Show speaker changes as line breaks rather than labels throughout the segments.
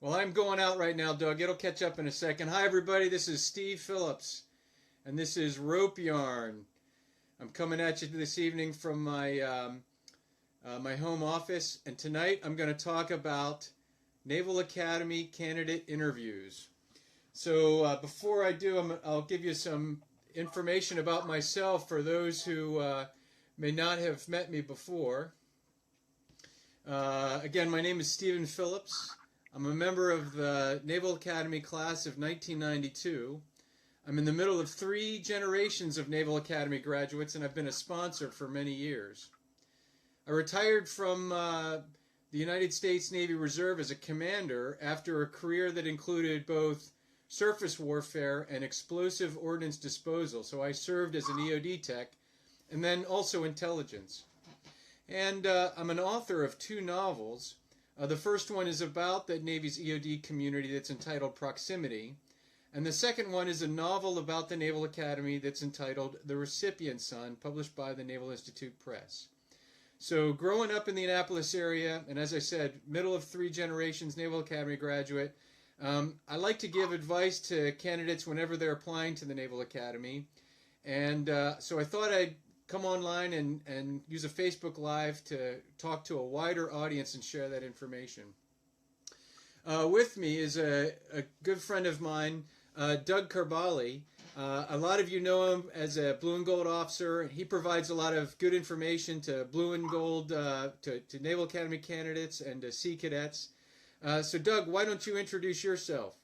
Well, I'm going out right now, Doug. It'll catch up in a second. Hi, everybody. This is Steve Phillips, and this is Rope Yarn. I'm coming at you this evening from my my home office, and tonight I'm going to talk about Naval Academy candidate interviews. So before I do, I'll give you some information about myself for those who may not have met me before. Again, my name is Stephen Phillips. I'm a member of the Naval Academy class of 1992. I'm in the middle of 3 generations of Naval Academy graduates, and I've been a sponsor for many years. I retired from the United States Navy Reserve as a commander after a career that included both surface warfare and explosive ordnance disposal. So I served as an EOD tech and then also intelligence. And I'm an author of 2 novels. The first one is about the Navy's EOD community that's entitled Proximity. And the second one is a novel about the Naval Academy that's entitled The Recipient's Son, published by the Naval Institute Press. So growing up in the Annapolis area, and as I said, middle of 3 generations Naval Academy graduate, I like to give advice to candidates whenever they're applying to the Naval Academy. And so I thought I'd come online and use a Facebook Live to talk to a wider audience and share that information. With me is a good friend of mine, Doug Carbali. A lot of you know him as a Blue and Gold officer. He provides a lot of good information to Blue and Gold, to Naval Academy candidates and to Sea Cadets. So Doug, why don't you introduce yourself?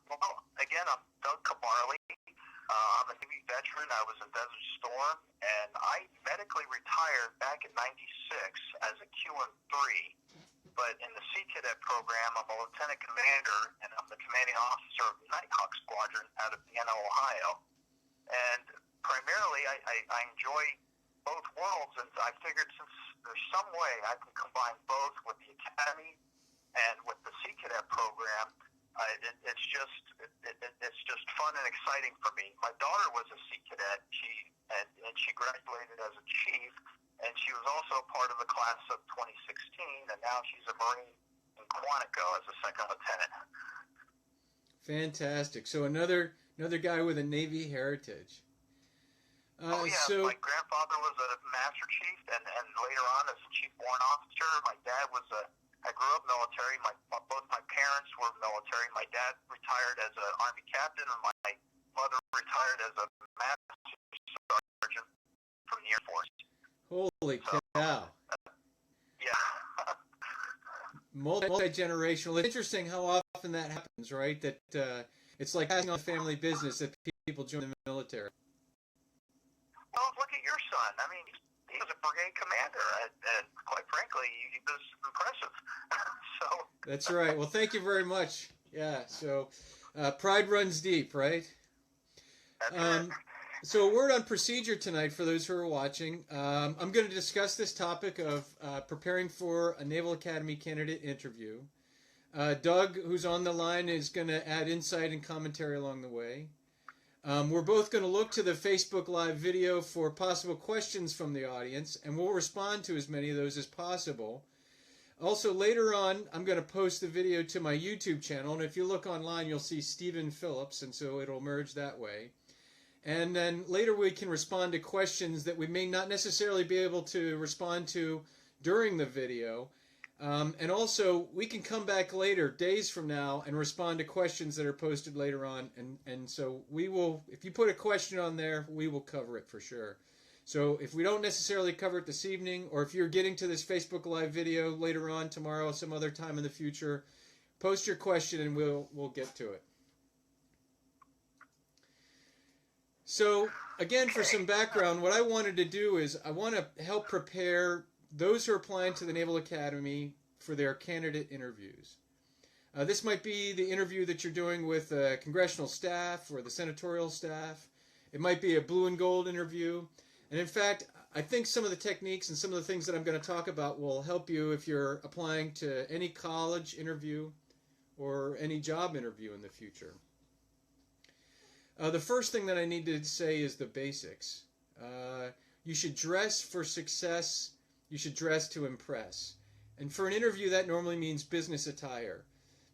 Well, again, I'm Doug Carbali. I'm a Navy veteran. I was in Desert Storm, and I medically retired back in '96 as a QM3. But in the Sea Cadet program, I'm a lieutenant commander, and I'm the commanding officer of the Nighthawk Squadron out of Vienna, Ohio. And primarily, I enjoy both worlds, and I figured since there's some way I can combine both with the Academy and with the Sea Cadet program, it's just fun and exciting for me. My daughter was a Sea Cadet. She graduated as a chief, and she was also part of the class of 2016, and now she's a Marine in Quantico as a second lieutenant.
Fantastic. So another guy with a Navy heritage.
Oh yeah,
so
my grandfather was a master chief, and later on as a chief warrant officer. My dad was I grew up military. Both my parents were military. My dad retired as an Army captain, and my mother retired as a master sergeant from the Air Force.
Holy cow.
Yeah.
Multi-generational. It's interesting how often that happens, right? That it's like passing on family business that people join the military.
Well, look at your son. I mean, he was a brigade commander, and quite frankly, he was impressive. So.
That's right. Well, thank you very much. Yeah, so pride runs deep, right?
That's right.
So a word on procedure tonight for those who are watching. I'm going to discuss this topic of preparing for a Naval Academy candidate interview. Doug, who's on the line, is going to add insight and commentary along the way. We're both going to look to the Facebook Live video for possible questions from the audience, and we'll respond to as many of those as possible. Also, later on, I'm going to post the video to my YouTube channel, and if you look online, you'll see Stephen Phillips, and so it'll merge that way. And then later we can respond to questions that we may not necessarily be able to respond to during the video. And also, we can come back later, days from now, and respond to questions that are posted later on. And so we will, if you put a question on there, we will cover it for sure. So if we don't necessarily cover it this evening, or if you're getting to this Facebook Live video later on, tomorrow, some other time in the future, post your question and we'll get to it. So again, for some background, what I wanted to do is I want to help prepare those who are applying to the Naval Academy for their candidate interviews. This might be the interview that you're doing with the congressional staff or the senatorial staff. It might be a Blue and Gold interview. And in fact, I think some of the techniques and some of the things that I'm going to talk about will help you if you're applying to any college interview or any job interview in the future. The first thing that I need to say is the basics. You should dress for success. You should dress to impress. And for an interview, that normally means business attire.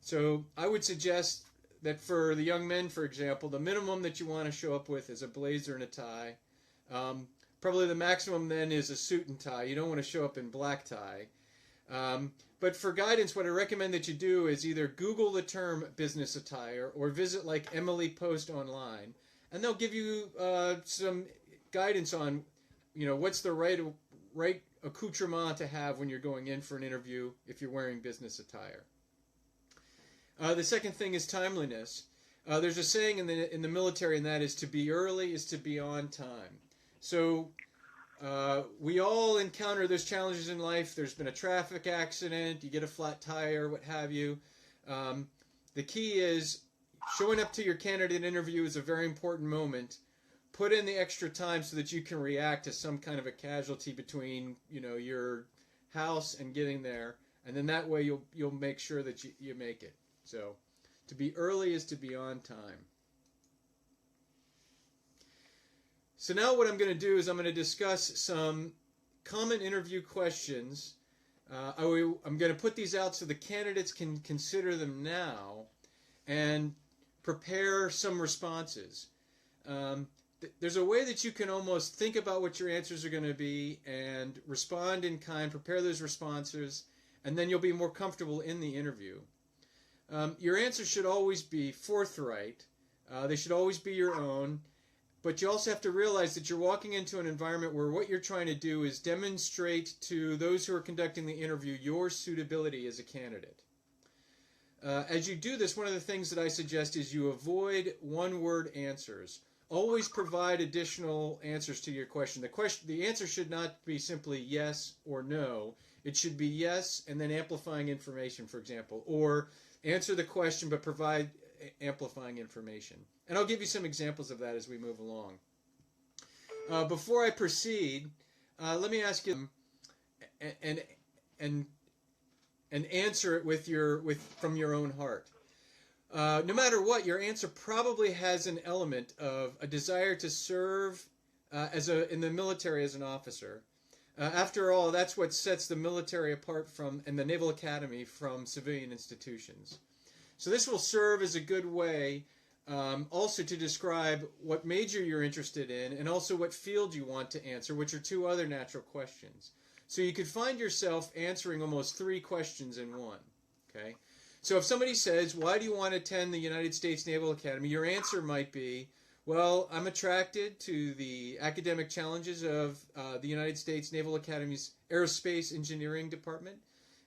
So I would suggest that for the young men, for example, the minimum that you want to show up with is a blazer and a tie. Probably the maximum then is a suit and tie. You don't want to show up in black tie. But for guidance, what I recommend that you do is either Google the term business attire or visit like Emily Post online, and they'll give you some guidance on, what's the right accoutrement to have when you're going in for an interview if you're wearing business attire. The second thing is timeliness. There's a saying in the military, and that is to be early is to be on time. So we all encounter those challenges in life. There's been a traffic accident, you get a flat tire, what have you. The key is showing up to your candidate interview is a very important moment. Put in the extra time so that you can react to some kind of a casualty between, your house and getting there, and then that way you'll make sure that you make it. So, to be early is to be on time. So now what I'm going to do is I'm going to discuss some common interview questions. I'm going to put these out so the candidates can consider them now and prepare some responses. There's a way that you can almost think about what your answers are going to be and respond in kind, prepare those responses, and then you'll be more comfortable in the interview. Your answers should always be forthright. They should always be your own. But you also have to realize that you're walking into an environment where what you're trying to do is demonstrate to those who are conducting the interview your suitability as a candidate. As you do this, one of the things that I suggest is you avoid one-word answers. Always provide additional answers to your question. The answer should not be simply yes or no. It should be yes and then amplifying information, for example, or answer the question but provide amplifying information. And I'll give you some examples of that as we move along. Before I proceed, let me ask you and answer it from your own heart. No matter what, your answer probably has an element of a desire to serve in the military as an officer. After all, that's what sets the military apart and the Naval Academy from civilian institutions. So this will serve as a good way also to describe what major you're interested in and also what field you want to answer, which are two other natural questions. So you could find yourself answering almost three questions in one. Okay? So if somebody says, why do you want to attend the United States Naval Academy? Your answer might be, well, I'm attracted to the academic challenges of the United States Naval Academy's Aerospace Engineering Department.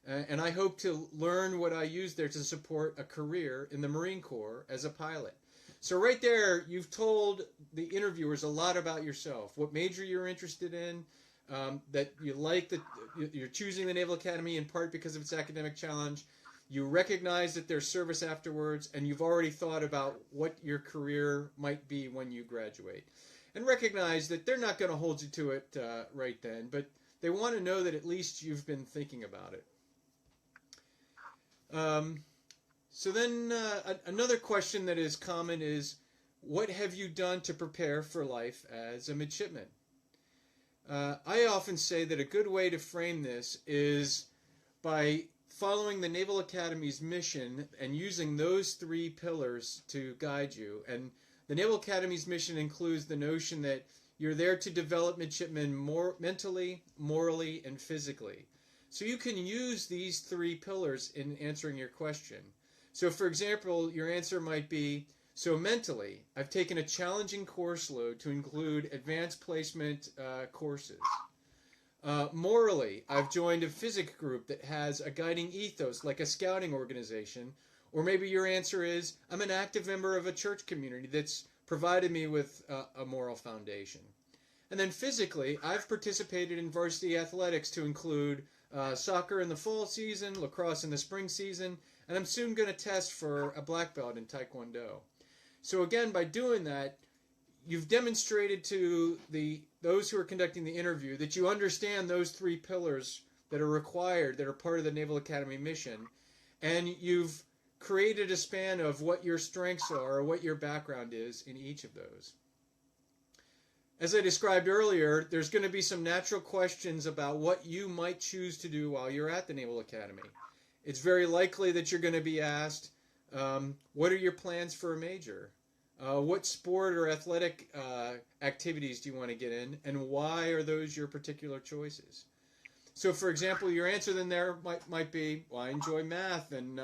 And I hope to learn what I use there to support a career in the Marine Corps as a pilot. So right there, you've told the interviewers a lot about yourself, what major you're interested in, that you like that you're choosing the Naval Academy in part because of its academic challenge. You recognize that there's service afterwards, and you've already thought about what your career might be when you graduate. And recognize that they're not going to hold you to it right then, but they want to know that at least you've been thinking about it. So then another question that is common is, what have you done to prepare for life as a midshipman? I often say that a good way to frame this is by following the Naval Academy's mission and using those three pillars to guide you. And the Naval Academy's mission includes the notion that you're there to develop midshipmen mentally, morally, and physically. So you can use these three pillars in answering your question. So for example, your answer might be, so mentally, I've taken a challenging course load to include advanced placement courses. Morally, I've joined a physics group that has a guiding ethos like a scouting organization. Or maybe your answer is, I'm an active member of a church community that's provided me with a moral foundation. And then physically, I've participated in varsity athletics to include soccer in the fall season, lacrosse in the spring season, and I'm soon going to test for a black belt in Taekwondo. So again, by doing that, you've demonstrated to those who are conducting the interview that you understand those three pillars that are required, that are part of the Naval Academy mission, and you've created a span of what your strengths are or what your background is in each of those. As I described earlier, there's going to be some natural questions about what you might choose to do while you're at the Naval Academy. It's very likely that you're going to be asked, what are your plans for a major? What sport or athletic activities do you want to get in, and why are those your particular choices? So, for example, your answer then there might be, well, I enjoy math, and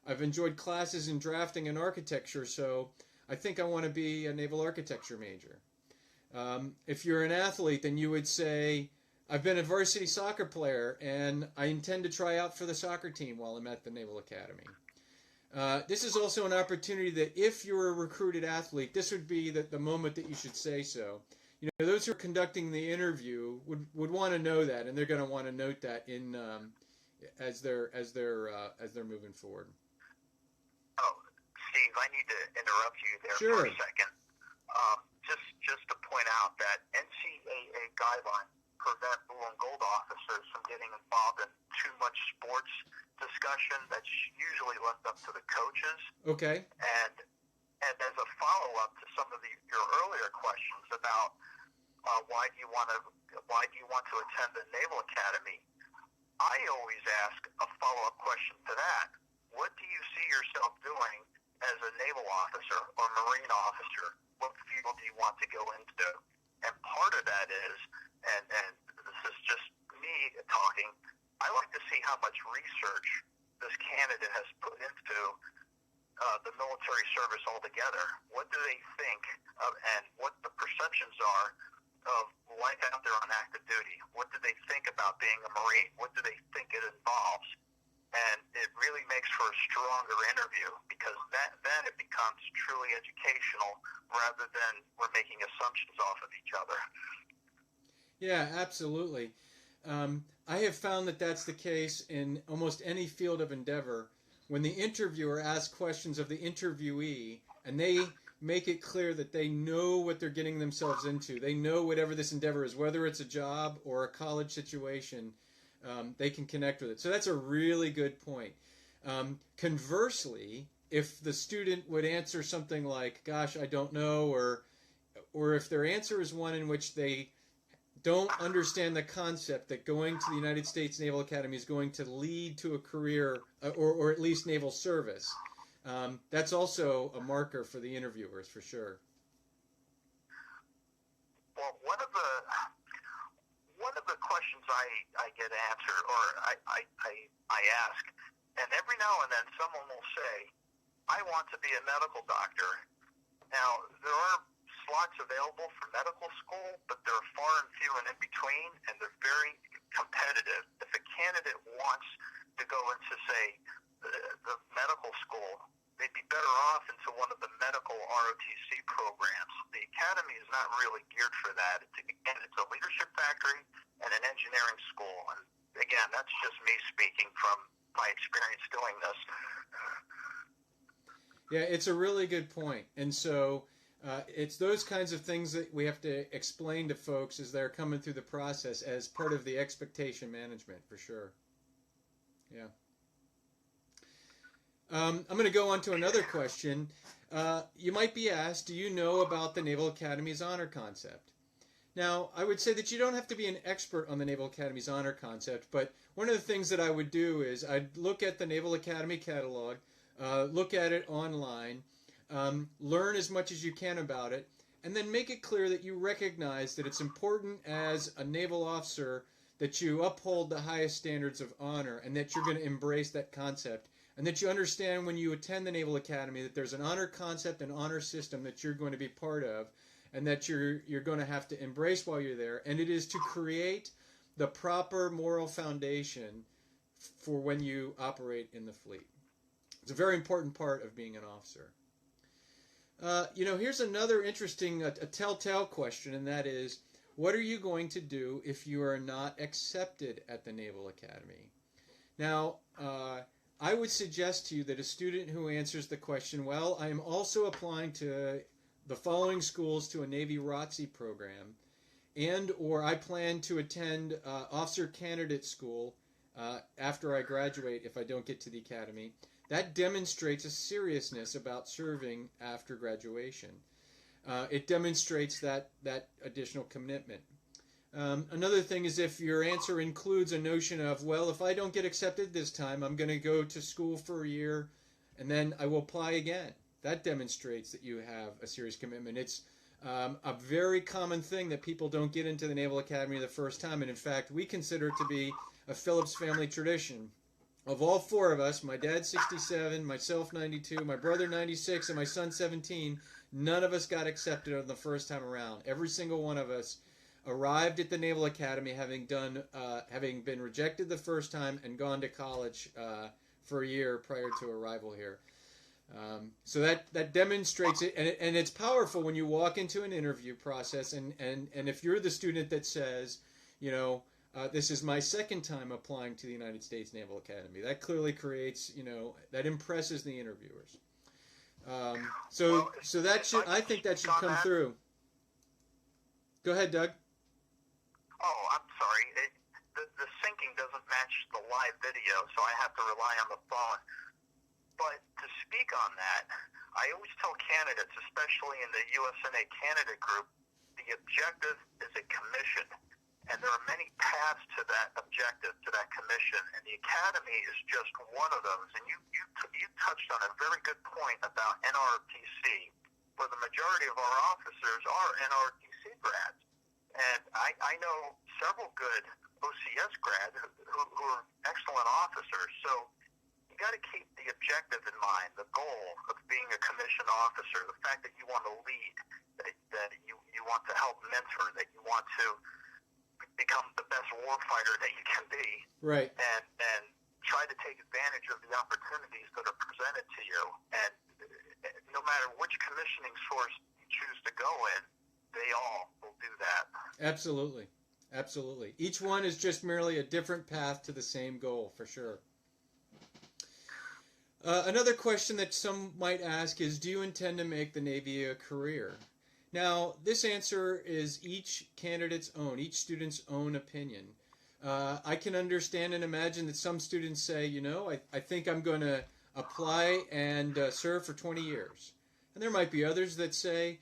I've enjoyed classes in drafting and architecture, so I think I want to be a naval architecture major. If you're an athlete, then you would say, I've been a varsity soccer player, and I intend to try out for the soccer team while I'm at the Naval Academy. This is also an opportunity that if you're a recruited athlete, this would be the moment that you should say so. You know, those who are conducting the interview would want to know that, and they're going to want to note that in as they're moving forward.
Oh, Steve, I need to interrupt you there
Sure.
for a second. Just to point out that NCAA guidelines prevent blue and gold officers from getting involved in too much sports discussion. That's usually left up to the coaches.
Okay.
And as a follow-up to some of your earlier questions about why do you want to attend the Naval Academy, I always ask a follow-up question to that. What do you see yourself doing as a naval officer or marine officer? What field do you want to go into? And part of that is, and this is just me talking, I like to see how much research this candidate has put into the military service altogether. What do they think of, and what the perceptions are of life out there on active duty? What do they think about being a Marine? What do they think it involves? And it really makes for a stronger interview, because then it becomes truly educational rather than we're making assumptions off of each other.
Yeah, absolutely. I have found that that's the case in almost any field of endeavor. When the interviewer asks questions of the interviewee and they make it clear that they know what they're getting themselves into, they know whatever this endeavor is, whether it's a job or a college situation, they can connect with it. So that's a really good point. Conversely, if the student would answer something like, gosh, I don't know, or if their answer is one in which they don't understand the concept that going to the United States Naval Academy is going to lead to a career or at least naval service, that's also a marker for the interviewers, for sure.
Well, one of the questions I get answered, or I ask, and every now and then someone will say, I want to be a medical doctor. Now, there are slots available for medical school, but they're far and few and in between, and they're very competitive. If a candidate wants to go into, say, the medical school, they'd be better off into one of the medical ROTC programs. The academy is not really geared for that. It's a leadership factory and an engineering school. And again, that's just me speaking from my experience doing this.
Yeah, it's a really good point. And so it's those kinds of things that we have to explain to folks as they're coming through the process as part of the expectation management, for sure. Yeah. I'm going to go on to another question. You might be asked, do you know about the Naval Academy's honor concept? Now, I would say that you don't have to be an expert on the Naval Academy's honor concept, but one of the things that I would do is I'd look at the Naval Academy catalog, look at it online, learn as much as you can about it, and then make it clear that you recognize that it's important as a naval officer that you uphold the highest standards of honor and that you're going to embrace that concept. And that you understand when you attend the Naval Academy that there's an honor concept and honor system that you're going to be part of and that you're going to have to embrace while you're there. And it is to create the proper moral foundation for when you operate in the fleet. It's a very important part of being an officer. Here's another interesting, a telltale question, and that is, what are you going to do if you are not accepted at the Naval Academy? Now, I would suggest to you that a student who answers the question, well, I am also applying to the following schools to a Navy ROTC program, and or I plan to attend officer candidate school after I graduate if I don't get to the academy, that demonstrates a seriousness about serving after graduation. It demonstrates that additional commitment. Another thing is if your answer includes a notion of, well, if I don't get accepted this time, I'm going to go to school for a year and then I will apply again. That demonstrates that you have a serious commitment. It's a very common thing that people don't get into the Naval Academy the first time. And in fact, we consider it to be a Phillips family tradition. Of all four of us, my dad 67, myself 92, my brother 96, and my son 17, none of us got accepted on the first time around. Every single one of us arrived at the Naval Academy having been rejected the first time and gone to college for a year prior to arrival here. So that demonstrates it, and it's powerful when you walk into an interview process, and if you're the student that says, this is my second time applying to the United States Naval Academy, that clearly creates, that impresses the interviewers. So that should, I think that should come through. Go ahead, Doug.
Oh, I'm sorry. The syncing doesn't match the live video, so I have to rely on the phone. But to speak on that, I always tell candidates, especially in the USNA candidate group, the objective is a commission. And there are many paths to that objective, to that commission. And the academy is just one of those. And you touched on a very good point about NRTC, where the majority of our officers are NRTC grads. And I know several good OCS grads who are excellent officers. So you got to keep the objective in mind, the goal of being a commissioned officer, the fact that you want to lead, that you want to help mentor, that you want to become the best warfighter that you can be. Right. And try to take advantage of the opportunities that are presented to you. And no matter which commissioning source you choose to go in, they all will do that. Absolutely.
Absolutely. Each one is just merely a different path to the same goal, for sure. Another question that some might ask is, do you intend to make the Navy a career? Now, this answer is each candidate's own, each student's own opinion. I can understand and imagine that some students say, I think I'm going to apply and serve for 20 years. And there might be others that say,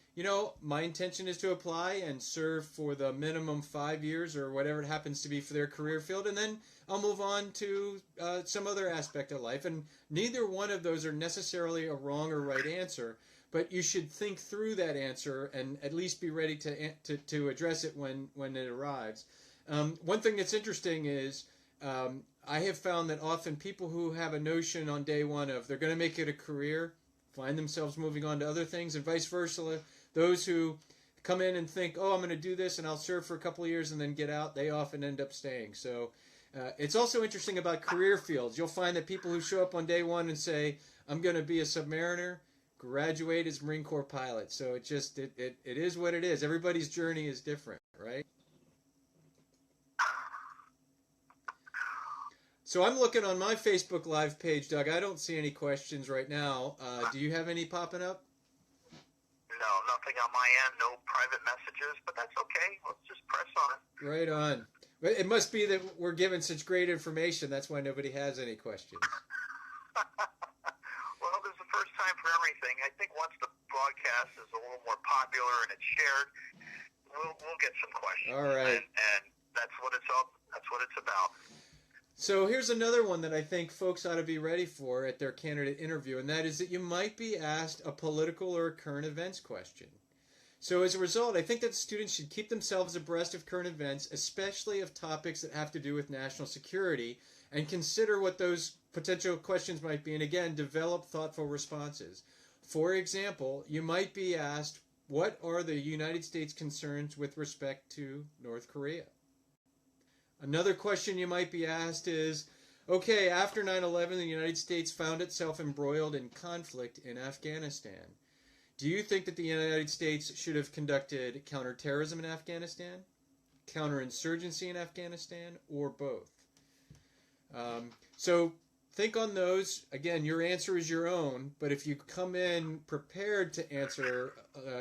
my intention is to apply and serve for the minimum 5 years or whatever it happens to be for their career field, and then I'll move on to some other aspect of life. And neither one of those are necessarily a wrong or right answer, but you should think through that answer and at least be ready to address it when it arrives. One thing that's interesting is I have found that often people who have a notion on day one of they're going to make it a career find themselves moving on to other things, and vice versa. Those who come in and think, I'm going to do this and I'll serve for a couple of years and then get out, they often end up staying. So it's also interesting about career fields. You'll find that people who show up on day one and say, I'm going to be a submariner, graduate as Marine Corps pilot. So it is what it is. Everybody's journey is different, right? So I'm looking on my Facebook Live page, Doug. I don't see any questions right now. Do you have any popping up?
No, nothing on my end. No private messages, but that's okay. Let's just press on.
Right on. It must be that we're given such great information. That's why nobody has any questions.
Well, there's a first time for everything. I think once the broadcast is a little more popular and it's shared, we'll get some questions.
All right.
And that's what it's up. That's what it's about.
So here's another one that I think folks ought to be ready for at their candidate interview, and that is that you might be asked a political or a current events question. So as a result, I think that students should keep themselves abreast of current events, especially of topics that have to do with national security, and consider what those potential questions might be, and again, develop thoughtful responses. For example, you might be asked, what are the United States concerns with respect to North Korea? Another question you might be asked is, okay, after 9/11, the United States found itself embroiled in conflict in Afghanistan. Do you think that the United States should have conducted counterterrorism in Afghanistan, counterinsurgency in Afghanistan, or both? So think on those. Again, your answer is your own, but if you come in prepared to answer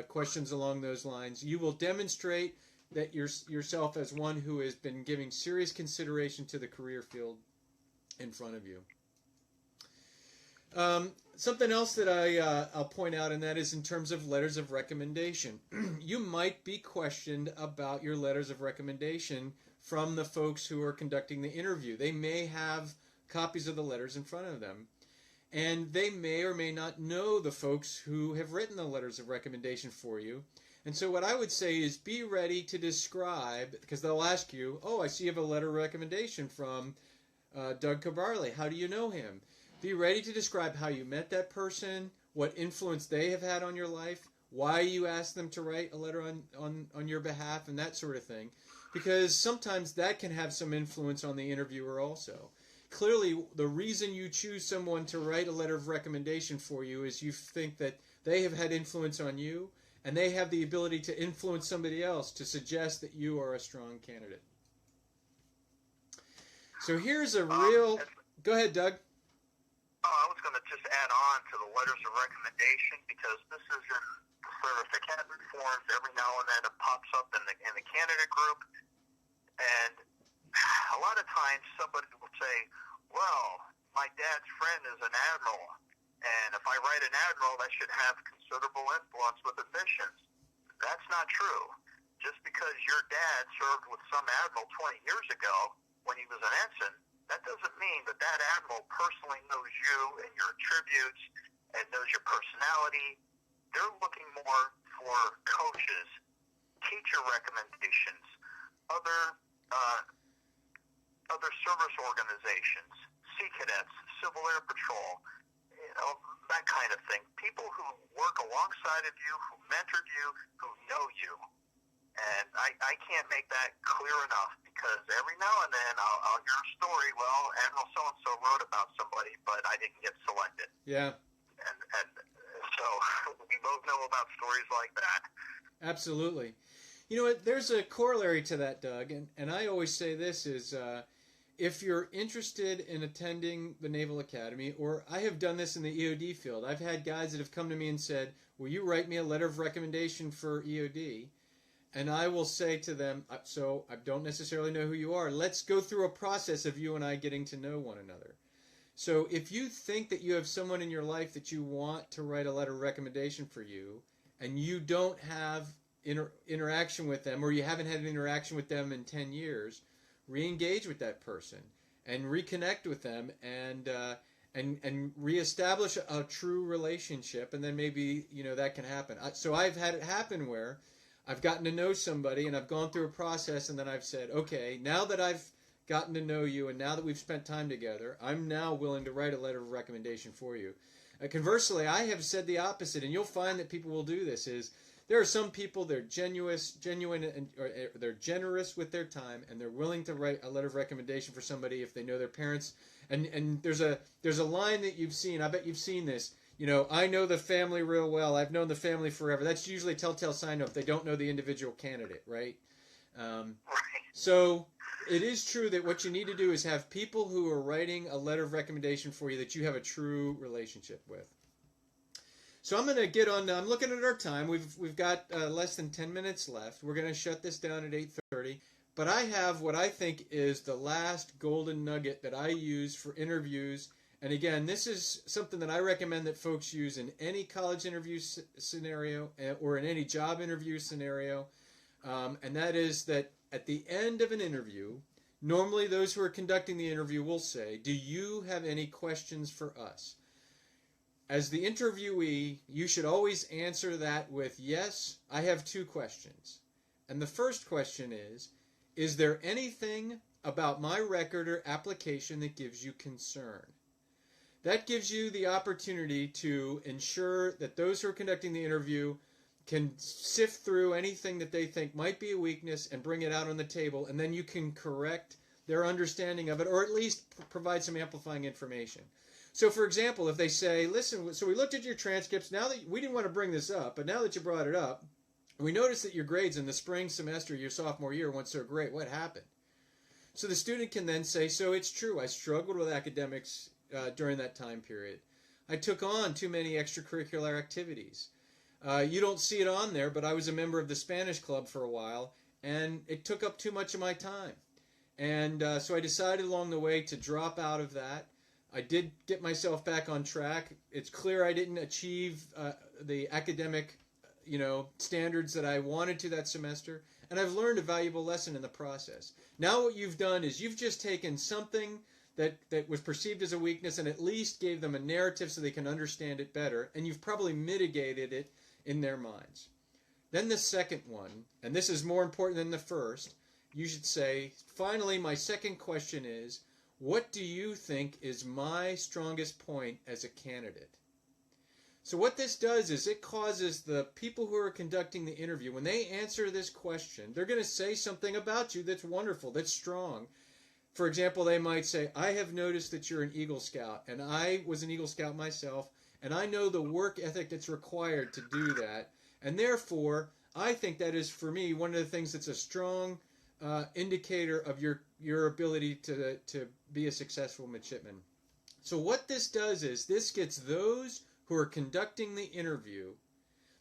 questions along those lines, you will demonstrate that yourself as one who has been giving serious consideration to the career field in front of you. Something else that I'll point out, and that is in terms of letters of recommendation. You might be questioned about your letters of recommendation from the folks who are conducting the interview. They may have copies of the letters in front of them, and they may or may not know the folks who have written the letters of recommendation for you. And so what I would say is be ready to describe, because they'll ask you, oh, I see you have a letter of recommendation from Doug Cabarly. How do you know him? Be ready to describe how you met that person, what influence they have had on your life, why you asked them to write a letter on your behalf, and that sort of thing. Because sometimes that can have some influence on the interviewer also. Clearly, the reason you choose someone to write a letter of recommendation for you is you think that they have had influence on you, and they have the ability to influence somebody else to suggest that you are a strong candidate. So here's a real... Go ahead, Doug.
I was going to just add on to the letters of recommendation, because this is in the service academy forms. Every now and then it pops up in the candidate group, and a lot of times somebody will say, well, my dad's friend is an admiral, and if I write an admiral, that should have considerable influence with admissions. That's not true. Just because your dad served with some admiral 20 years ago when he was an ensign, that doesn't mean that that admiral personally knows you and your attributes and knows your personality. They're looking more for coaches, teacher recommendations, other service organizations, Sea Cadets, Civil Air Patrol, that kind of thing. People who work alongside of you, who mentored you, who know you. And I can't make that clear enough, because every now and then I'll hear a story, well, Admiral so-and-so wrote about somebody, but I didn't get selected.
Yeah.
And so we both know about stories like that.
Absolutely. You know what, there's a corollary to that, Doug, and I always say this is, if you're interested in attending the Naval Academy, or I have done this in the EOD field, I've had guys that have come to me and said, will you write me a letter of recommendation for EOD? And I will say to them, so I don't necessarily know who you are. Let's go through a process of you and I getting to know one another. So if you think that you have someone in your life that you want to write a letter of recommendation for you, and you don't have interaction with them, or you haven't had an interaction with them in 10 years, re-engage with that person and reconnect with them and reestablish a true relationship, and then maybe that can happen. So I've had it happen where I've gotten to know somebody and I've gone through a process, and then I've said, okay, now that I've gotten to know you and now that we've spent time together, I'm now willing to write a letter of recommendation for you. Conversely, I have said the opposite, and you'll find that people will do this, is there are some people, they're genuine, and they're generous with their time, and they're willing to write a letter of recommendation for somebody if they know their parents. And there's a line that you've seen, I bet you've seen this, I know the family real well. I've known the family forever. That's usually a telltale sign if they don't know the individual candidate, right? So it is true that what you need to do is have people who are writing a letter of recommendation for you that you have a true relationship with. So I'm going to get on. I'm looking at our time. We've got less than 10 minutes left. We're going to shut this down at 8:30. But I have what I think is the last golden nugget that I use for interviews. And again, this is something that I recommend that folks use in any college interview scenario or in any job interview scenario. And that is that at the end of an interview, normally those who are conducting the interview will say, do you have any questions for us? As the interviewee, you should always answer that with, yes, I have 2 questions. And the first question is there anything about my record or application that gives you concern? That gives you the opportunity to ensure that those who are conducting the interview can sift through anything that they think might be a weakness and bring it out on the table, and then you can correct their understanding of it, or at least provide some amplifying information. So, for example, if they say, listen, so we looked at your transcripts, now that we didn't want to bring this up, but now that you brought it up, we noticed that your grades in the spring semester of your sophomore year weren't so great. What happened? So the student can then say, so it's true, I struggled with academics during that time period. I took on too many extracurricular activities. You don't see it on there, but I was a member of the Spanish club for a while, and it took up too much of my time. And so I decided along the way to drop out of that. I did get myself back on track. It's clear I didn't achieve the academic, standards that I wanted to that semester, and I've learned a valuable lesson in the process. Now what you've done is you've just taken something that was perceived as a weakness and at least gave them a narrative so they can understand it better, and you've probably mitigated it in their minds. Then the second one, and this is more important than the first, you should say, finally, my second question is, what do you think is my strongest point as a candidate? So what this does is it causes the people who are conducting the interview, when they answer this question, they're going to say something about you that's wonderful, that's strong. For example, they might say, I have noticed that you're an Eagle Scout, and I was an Eagle Scout myself, and I know the work ethic that's required to do that, and therefore, I think that is, for me, one of the things that's a strong indicator of your ability to be a successful midshipman. So what this does is this gets those who are conducting the interview,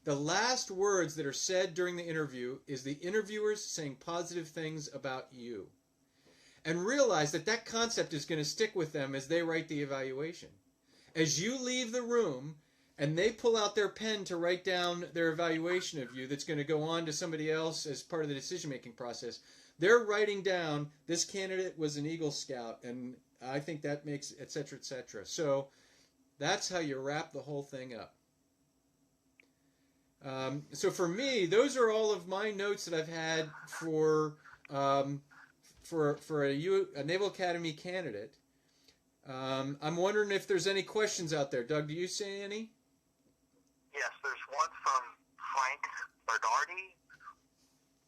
the last words that are said during the interview is the interviewers saying positive things about you. And realize that that concept is going to stick with them as they write the evaluation. As you leave the room and they pull out their pen to write down their evaluation of you that's going to go on to somebody else as part of the decision-making process, they're writing down, this candidate was an Eagle Scout, and I think that makes, et cetera, et cetera. So that's how you wrap the whole thing up. So for me, those are all of my notes that I've had for a Naval Academy candidate. I'm wondering if there's any questions out there. Doug, do you see any?
Yes, there's one from Frank Bernardi.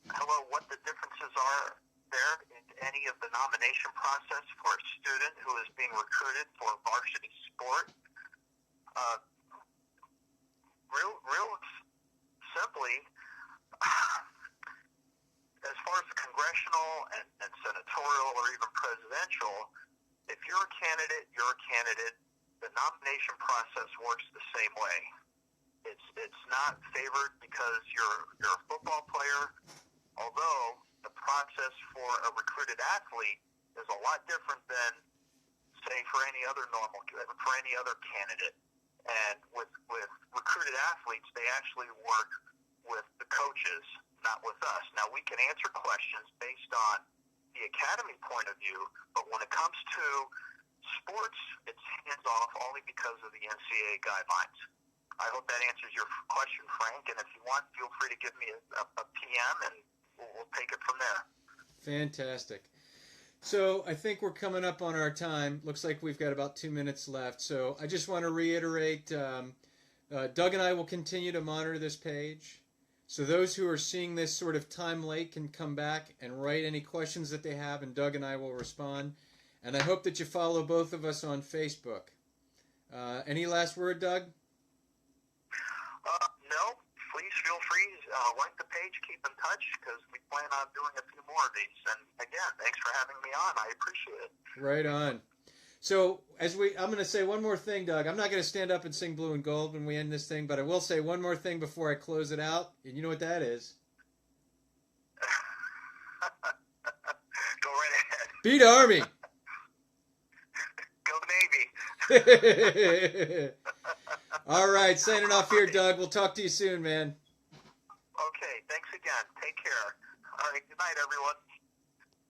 Hello, what the differences are there in any of the nomination process for a student who is being recruited for a varsity sport? Real simply, as far as congressional and senatorial or even presidential, if you're a candidate, you're a candidate. The nomination process works the same way. It's not favored because you're a football player, although the process for a recruited athlete is a lot different than, say, for any other candidate. And with recruited athletes, they actually work with the coaches, not with us. Now, we can answer questions based on the academy point of view, but when it comes to sports, it's hands-off only because of the NCAA guidelines. I hope that answers your question, Frank, and if you want, feel free to give me a PM, and we'll take it from there.
Fantastic. So I think we're coming up on our time. Looks like we've got about 2 minutes left. So I just want to reiterate, Doug and I will continue to monitor this page. So those who are seeing this sort of time late can come back and write any questions that they have, and Doug and I will respond. And I hope that you follow both of us on Facebook. Any last word, Doug?
No. Please feel free. Like the page, keep in touch, because we plan on doing a few more of these. And again, thanks for having me on. I appreciate it.
Right on. So I'm going to say one more thing, Doug. I'm not going to stand up and sing Blue and Gold when we end this thing, but I will say one more thing before I close it out. And you know what that is?
Go right ahead.
Beat Army.
Go Navy.
All right, signing off here, Doug. We'll talk to you soon, man.
Okay, thanks again. Take care. All right, good night, everyone.